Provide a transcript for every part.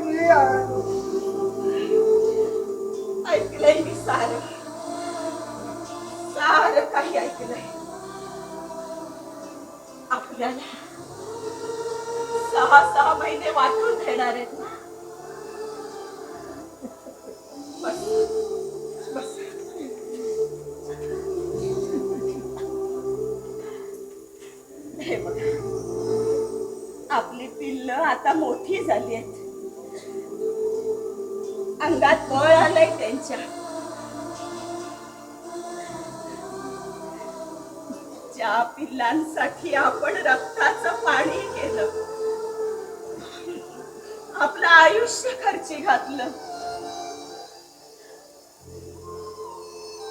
मी ऐकलंय मी सारं सारं काही ऐकलंय. आपल्याला 6 महिने वाटून देणार आहेत ना. बस बस हे बघा, आपली पिल्ल आता मोठी झाली आहेत. अंगात बळ आलंय त्यांच्या. ज्या पिल्लांसाठी आपण रक्ताचं पाणी केलं, आपलं आयुष्य खर्ची घातलं,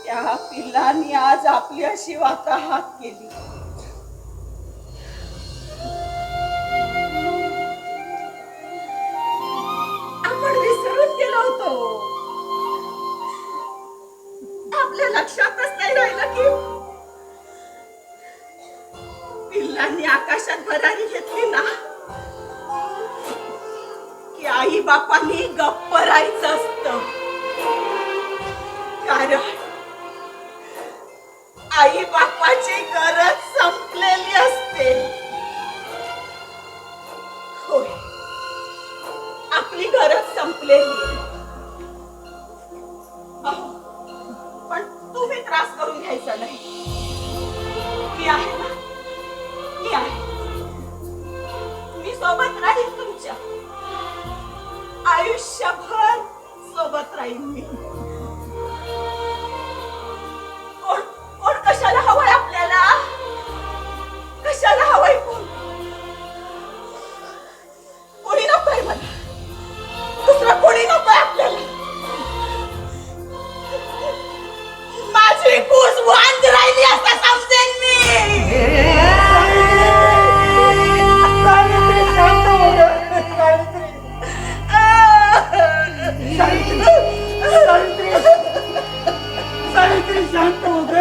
त्या पिल्लांनी आज आपली अशी वाताहात केली. आपण विसरून गेलो होतो. आपल्या लक्षातच नाही राहिलं की पिल्लांनी आकाशात भरारी घेतली ना, की आई बापांनी गप्प राहायचं असतं. कारण आई बापाची गरज संपलेली असते. होय, आपली गरज संपलेली आहे. पण तुम्ही त्रास करून घ्यायचा नाही. मी आहे ना, मी आहे. मी सोबत राहील तुमच्या. आयुष्यभर सोबत राहील मी. कोण कोण कशाला हवंय आपल्याला? कशाला हवंय कोण? कोणी नकोय मला. दुसरं कोणी नकोय आपल्याला. माझी कूस वांज राहिली असं समजेन मी. सावित्री शांत हो ग.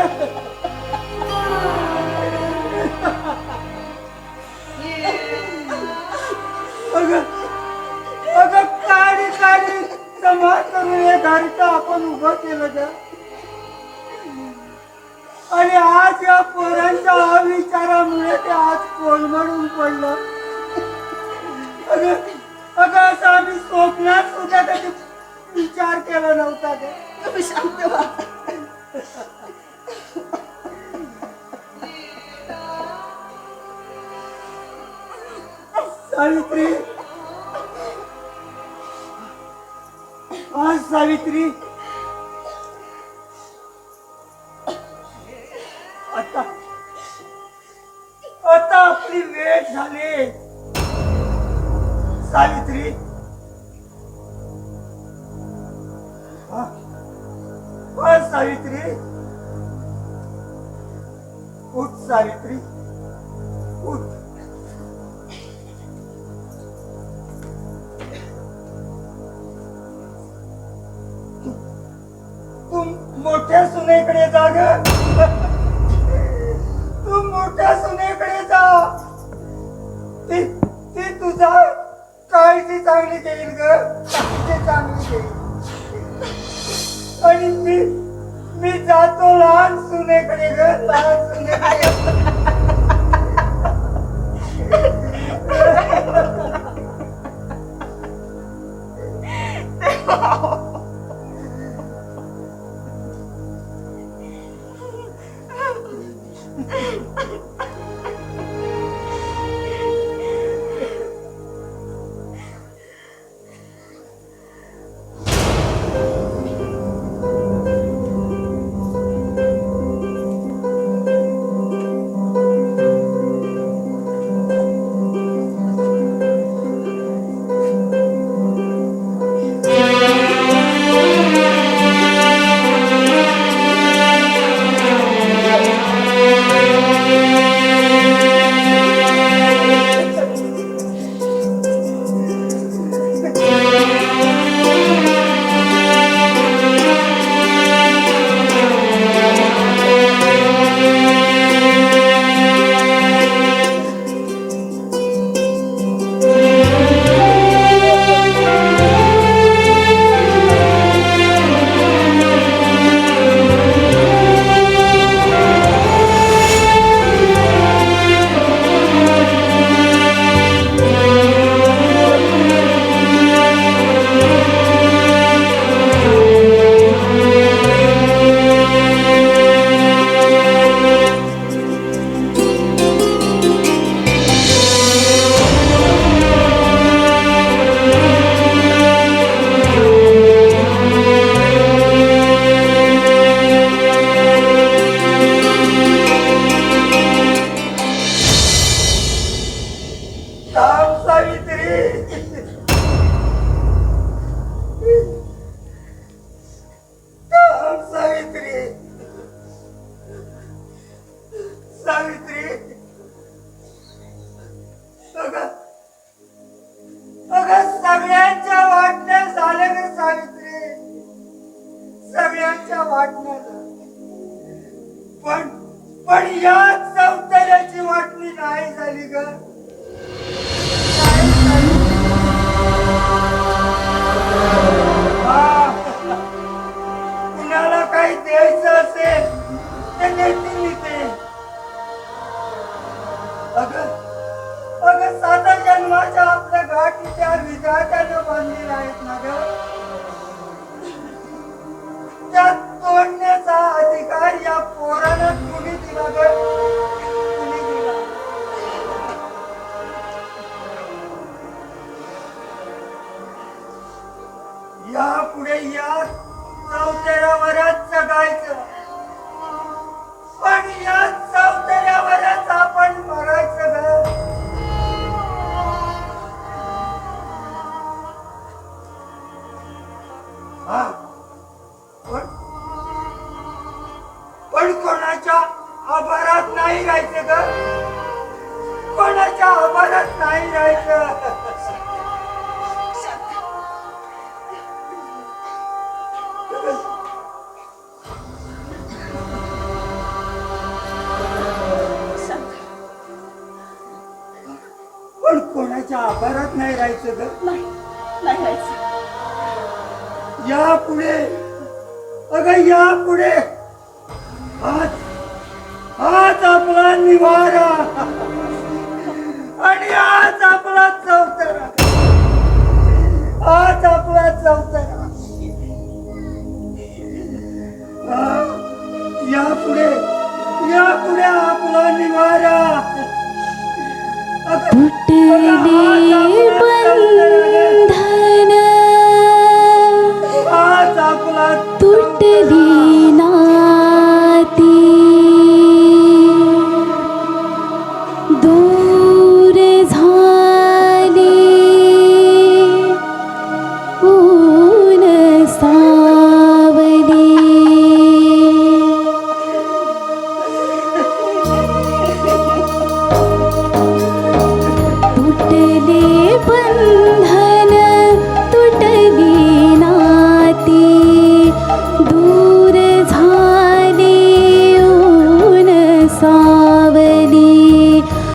अगं काढी काढी जमा करून हे धारिता आपण उभं केलं ग. आणि आज या पोरांच्या अविचारामुळे ते आज कोलमडून पडलं. अगं असं आम्ही स्वप्नात सुद्धा कधी विचार केला नव्हता ग. तुम्ही शांत व्हा. सावित्री, आज सावित्री आता आता आपली वेळ झाली. सावित्री, सावित्री उठ. सावित्री उठ. तू मोठ्या सुनेकडे जा ग. तू मोठ्या सुनेकडे जा. ती तुझा काळजी चांगली घेईल ग. काळजी चांगली घेईल. आणि मी जातो लहान सुनेकडे ग. लहान सुनेकडे. पोरांच्या वाटण्याचं. पण या चौथऱ्याची वाटणी नाही झाली ग. नाही झाली. हा. कुणाला काही द्यायचं असेल ते देतील ते. अगं साता जन्माच्या आपल्या गाठी त्या विधात्यानं बांधलेल्या आहेत ना ग. त्या तोडण्याचा अधिकार या पोराला कुणी दिला ग? कुणी दिला? यापुढे या चौथऱ्यावरच जगायचं. पण या चौथऱ्यावरच आपण मरायचं ग. हा. पण कोणाच्या आभारात नाही राहायचं ग. कोणाच्या आभारात नाही राहायचं. पण कोणाच्या आभारात नाही राहायचं ग. नाही नाही राहायचं. यापुढे अगं यापुढे हाच आपला निवारा आणि आज आपला चौथरा. आज आपला चौथरा. यापुढे यापुढे आपला निवारा. तुटले बंधन आज आपला तुटली नाती दूर झाली ऊन सावली. तुटले बंधन तुटली नाती